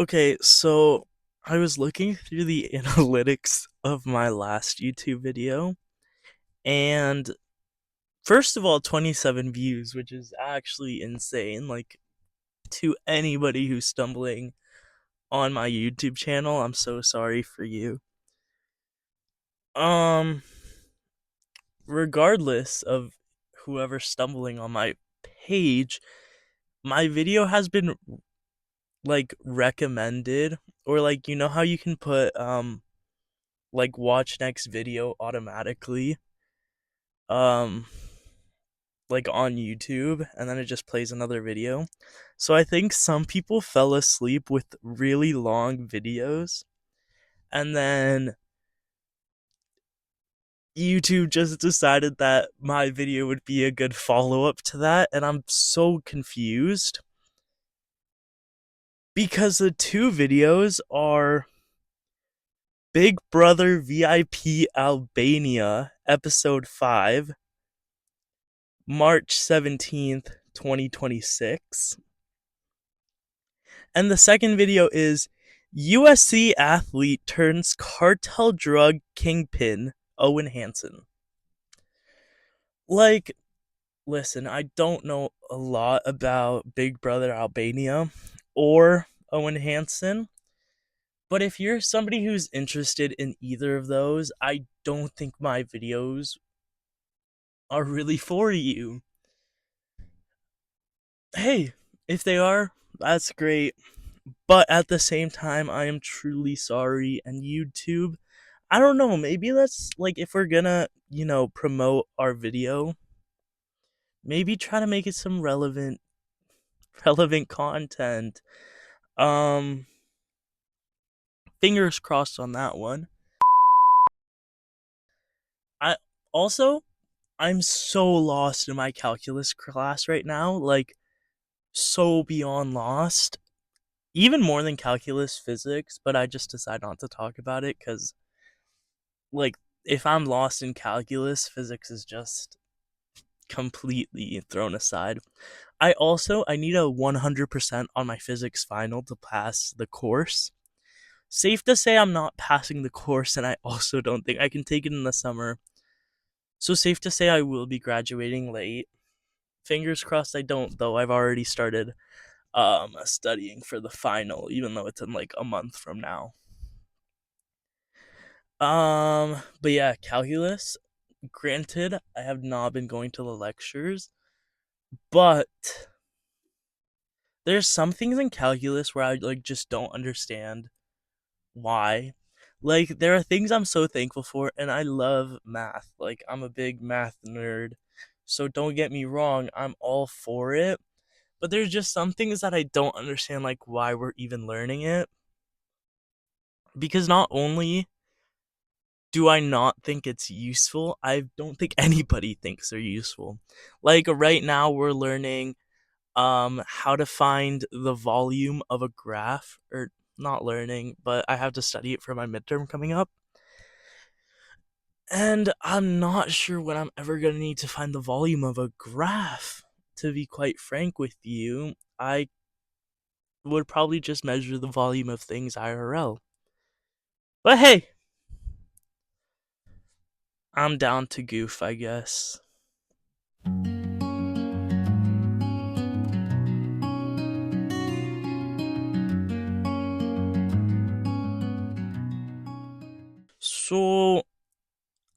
Okay, so I was looking through the analytics of my last YouTube video, and first of all, 27 views, which is actually insane. Like, to anybody who's stumbling on my YouTube channel, I'm so sorry for you. Um, Regardless of whoever's stumbling on my page, my video has been like recommended, or like, you know how you can put like watch next video automatically um like on YouTube, and then it just plays another video. So I think some people fell asleep with really long videos, and then YouTube just decided that my video would be a good follow-up to that, and I'm so confused because the two videos are Big Brother VIP Albania episode 5, March 17th, 2026. And the second video is USC athlete turns cartel drug kingpin Owen Hansen. Like, listen, I don't know a lot about Big Brother Albania or Owen Hansen, but if you're somebody who's interested in either of those, I don't think my videos are really for you. Hey, if they are, that's great. But at the same time, I am truly sorry. And YouTube, I don't know, maybe let's, like, if we're gonna, promote our video, maybe try to make it some relevant content. Um, Fingers crossed on that one. I also, I'm so lost in my calculus class right now, like, so beyond lost. Even more than calculus physics, but I just decide not to talk about it because, like, if I'm lost in calculus, physics is just completely thrown aside. I need a 100% on my physics final to pass the course. Safe to say I'm not passing the course, and I also don't think I can take it in the summer. So safe to say I will be graduating late. Fingers crossed I don't, though. I've already started studying for the final, even though it's in like a month from now. But yeah, calculus. Granted, I have not been going to the lectures, but there's some things in calculus where I like just don't understand why. Like, there are things I'm so thankful for, and I love math. Like, I'm a big math nerd. So don't get me wrong, I'm all for it. But there's just some things that I don't understand, like why we're even learning it. Because not only do I not think it's useful, I don't think anybody thinks they're useful. Like right now we're learning how to find the volume of a graph, or not learning, but I have to study it for my midterm coming up. And I'm not sure when I'm ever going to need to find the volume of a graph. To be quite frank with you, I would probably just measure the volume of things IRL. But hey, I'm down to goof, I guess. So,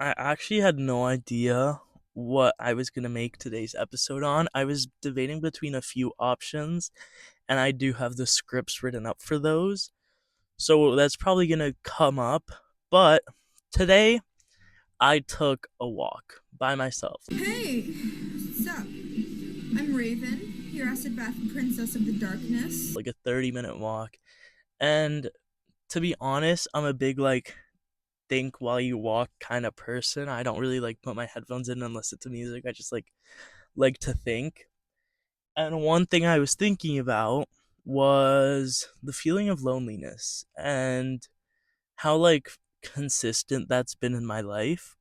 I actually had no idea what I was going to make today's episode on. I was debating between a few options, and I do have the scripts written up for those. So, that's probably going to come up. But today, I took a walk by myself. Hey, what's up? I'm Raven, your Acid Bath Princess of the Darkness. Like a 30-minute walk. And to be honest, I'm a big, like, think while you walk kind of person. I don't really like put my headphones in and listen to music. I just like to think. And one thing I was thinking about was the feeling of loneliness and how like consistent that's been in my life.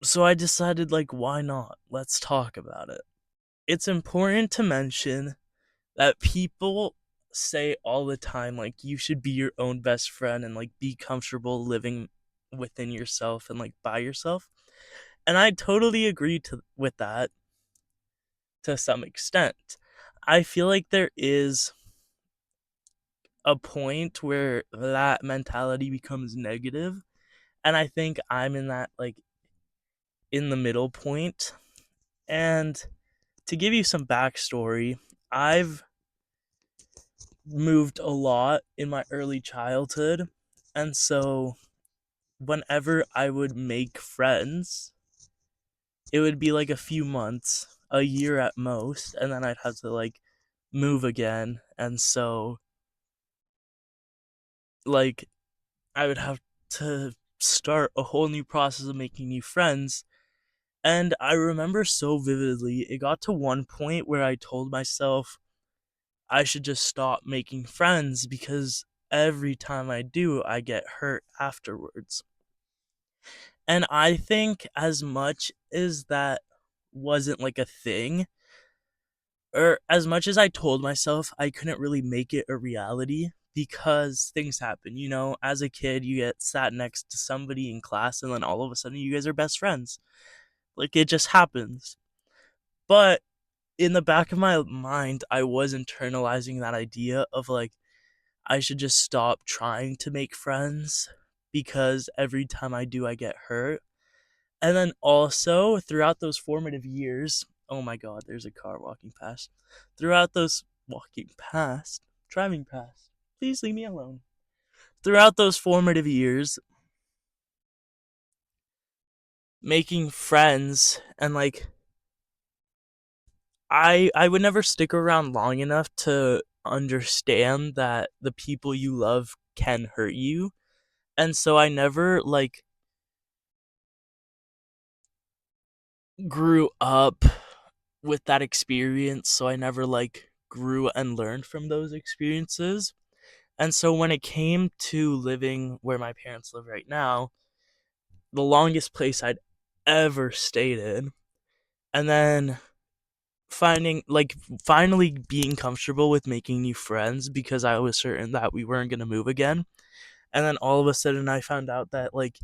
So I decided, like, why not? Let's talk about it. It's important to mention that people say all the time like you should be your own best friend and like be comfortable living within yourself and like by yourself. And I totally agree to with that to some extent. I feel like there is a point where that mentality becomes negative, and I think I'm in that like in the middle point. And to give you some backstory, I've moved a lot in my early childhood, and so whenever I would make friends, it would be like a few months, a year at most, and then I'd have to like move again. And so like I would have to start a whole new process of making new friends. And I remember so vividly, it got to one point where I told myself I should just stop making friends because every time I do, I get hurt afterwards. And I think as much as that wasn't like a thing, or as much as I told myself I couldn't really make it a reality because things happen. You know, as a kid, you get sat next to somebody in class and then all of a sudden you guys are best friends. Like it just happens. But in the back of my mind, I was internalizing that idea of like, I should just stop trying to make friends because every time I do, I get hurt. And then also throughout those formative years, oh my god, there's a car walking past. Throughout those walking past, driving past, please leave me alone. Throughout those formative years, making friends and like I would never stick around long enough to understand that the people you love can hurt you. And so I never like grew up with that experience, so I never like grew and learned from those experiences. And so when it came to living where my parents live right now, the longest place I'd ever stayed in, and then finding like finally being comfortable with making new friends because I was certain that we weren't going to move again. And then all of a sudden I found out that like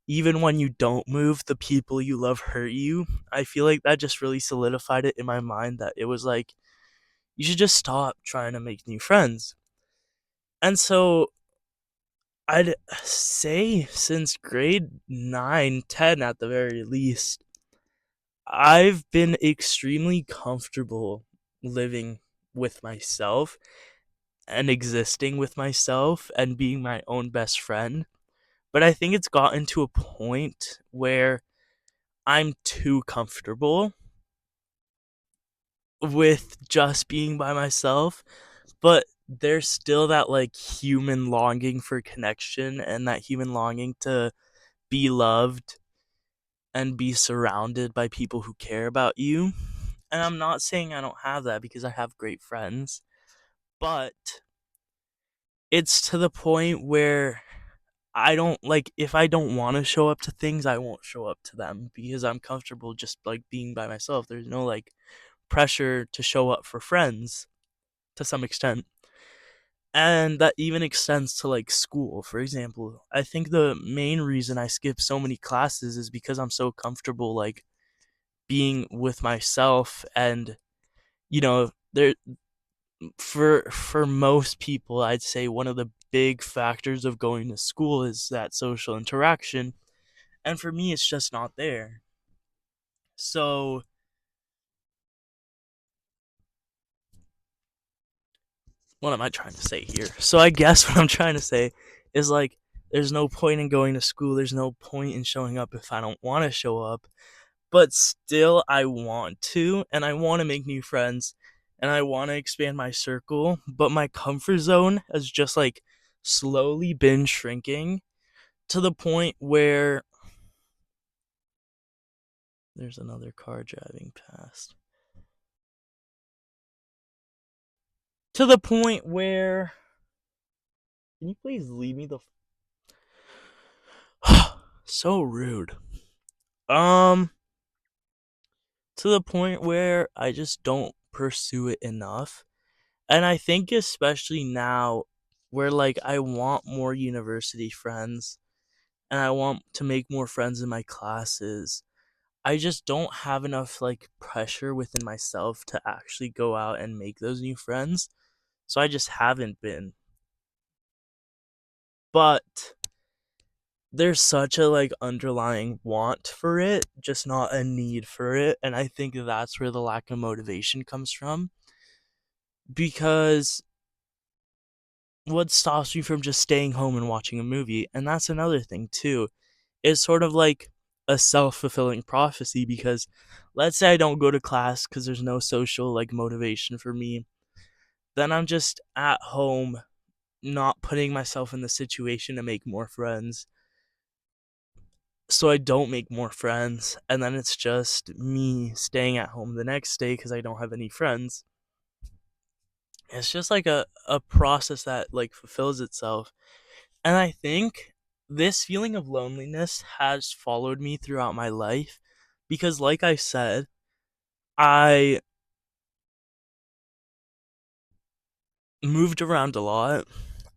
even when you don't move, the people you love hurt you. I feel like that just really solidified it in my mind that it was like you should just stop trying to make new friends. And so I'd say since grade 9, 10 at the very least, I've been extremely comfortable living with myself and existing with myself and being my own best friend. But I think it's gotten to a point where I'm too comfortable with just being by myself, but there's still that like human longing for connection and that human longing to be loved and be surrounded by people who care about you. And I'm not saying I don't have that because I have great friends, but it's to the point where I don't like if I don't want to show up to things, I won't show up to them because I'm comfortable just like being by myself. There's no like pressure to show up for friends to some extent. And that even extends to like school, for example. I think the main reason I skip so many classes is because I'm so comfortable like being with myself. And you know, there for most people, I'd say one of the big factors of going to school is that social interaction, and for me it's just not there. So what am I trying to say here? So I guess what I'm trying to say is like there's no point in going to school, there's no point in showing up if I don't want to show up, but still I want to, and I want to make new friends, and I want to expand my circle, but my comfort zone has just like slowly been shrinking to the point where there's another car driving past. To the point where can you please leave me the so rude. Um to the point where I just don't pursue it enough. And I think especially now where like I want more university friends and I want to make more friends in my classes. I just don't have enough like pressure within myself to actually go out and make those new friends. So I just haven't been. But there's such a like underlying want for it, just not a need for it, and I think that's where the lack of motivation comes from because what stops me from just staying home and watching a movie? And that's another thing too. It's sort of like a self-fulfilling prophecy because let's say I don't go to class cuz there's no social like motivation for me, then I'm just at home not putting myself in the situation to make more friends. So I don't make more friends, and then it's just me staying at home the next day because I don't have any friends. It's just like a process that like fulfills itself. And I think this feeling of loneliness has followed me throughout my life because like I said, I moved around a lot.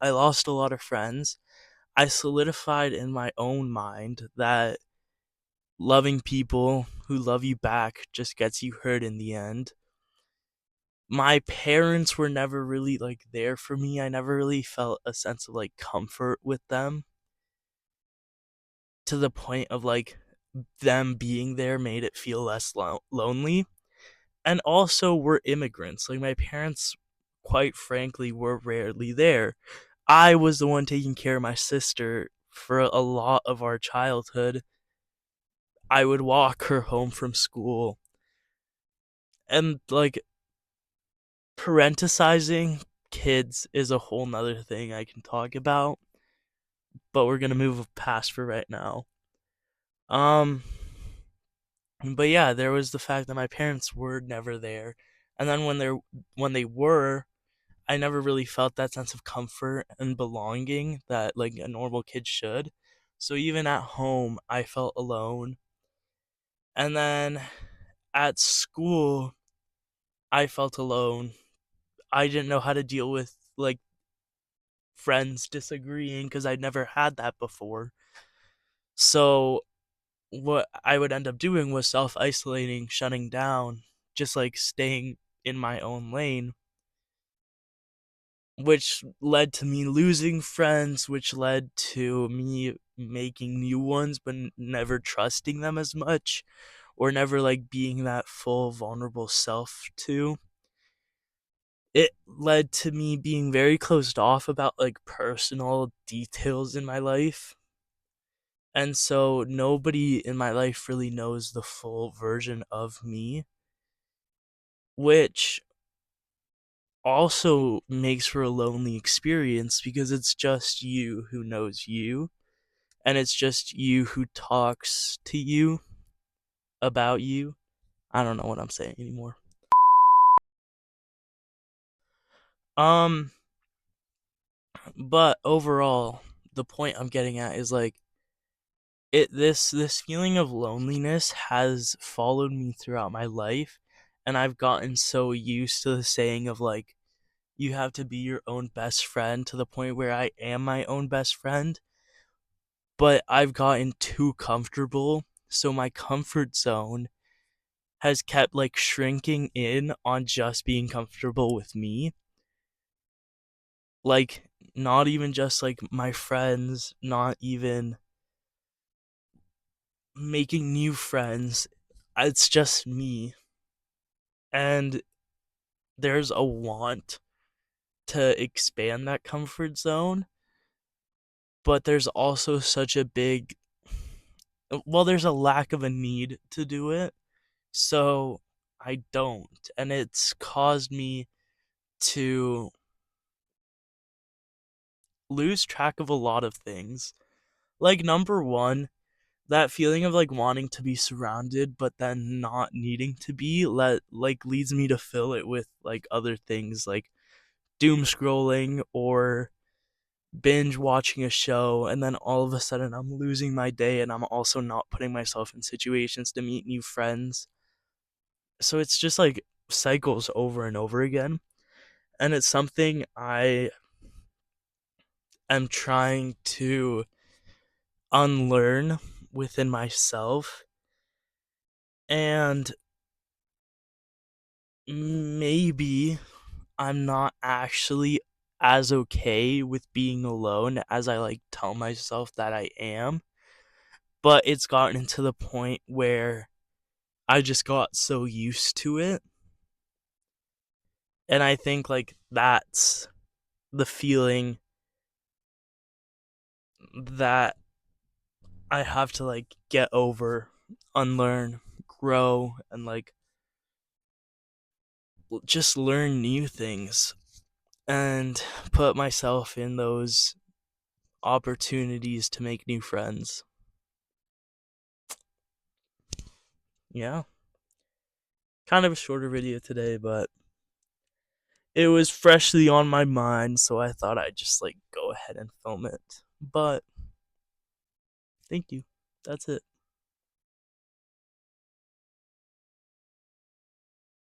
I lost a lot of friends. I solidified in my own mind that loving people who love you back just gets you hurt in the end. My parents were never really like there for me. I never really felt a sense of like comfort with them to the point of like them being there made it feel less lonely. And also, we're immigrants. Like, my parents, quite frankly, were rarely there. I was the one taking care of my sister for a lot of our childhood. I would walk her home from school. And, like, parenticizing kids is a whole nother thing I can talk about, but we're gonna move past for right now. Um, but yeah, there was the fact that my parents were never there, and then when they were, I never really felt that sense of comfort and belonging that like a normal kid should. So even at home, I felt alone. And then at school, I felt alone. I didn't know how to deal with like friends disagreeing because I'd never had that before. So what I would end up doing was self isolating, shutting down, just like staying in my own lane, which led to me losing friends, which led to me making new ones, but never trusting them as much, or never like being that full vulnerable self to. It led to me being very closed off about like personal details in my life. And so nobody in my life really knows the full version of me, which also makes for a lonely experience because it's just you who knows you and it's just you who talks to you about you. I don't know what I'm saying anymore. Um, but overall, the point I'm getting at is like this feeling of loneliness has followed me throughout my life, and I've gotten so used to the saying of like you have to be your own best friend to the point where I am my own best friend, but I've gotten too comfortable. So my comfort zone has kept like shrinking in on just being comfortable with me. Like, not even just like my friends, not even making new friends. It's just me. And there's a want to expand that comfort zone, but there's also such a big, well, there's a lack of a need to do it. So I don't. And it's caused me to lose track of a lot of things. Like, number one, that feeling of like wanting to be surrounded but then not needing to be like leads me to fill it with like other things like doom scrolling or binge watching a show, and then all of a sudden I'm losing my day and I'm also not putting myself in situations to meet new friends. So it's just like cycles over and over again. And it's something I am trying to unlearn within myself. And maybe I'm not actually as okay with being alone as I like tell myself that I am. But it's gotten to the point where I just got so used to it. And I think like that's the feeling that I have to like get over, unlearn, grow, and like just learn new things and put myself in those opportunities to make new friends. Yeah. Kind of a shorter video today, but it was freshly on my mind, so I thought I'd just like go ahead and film it. But thank you. That's it.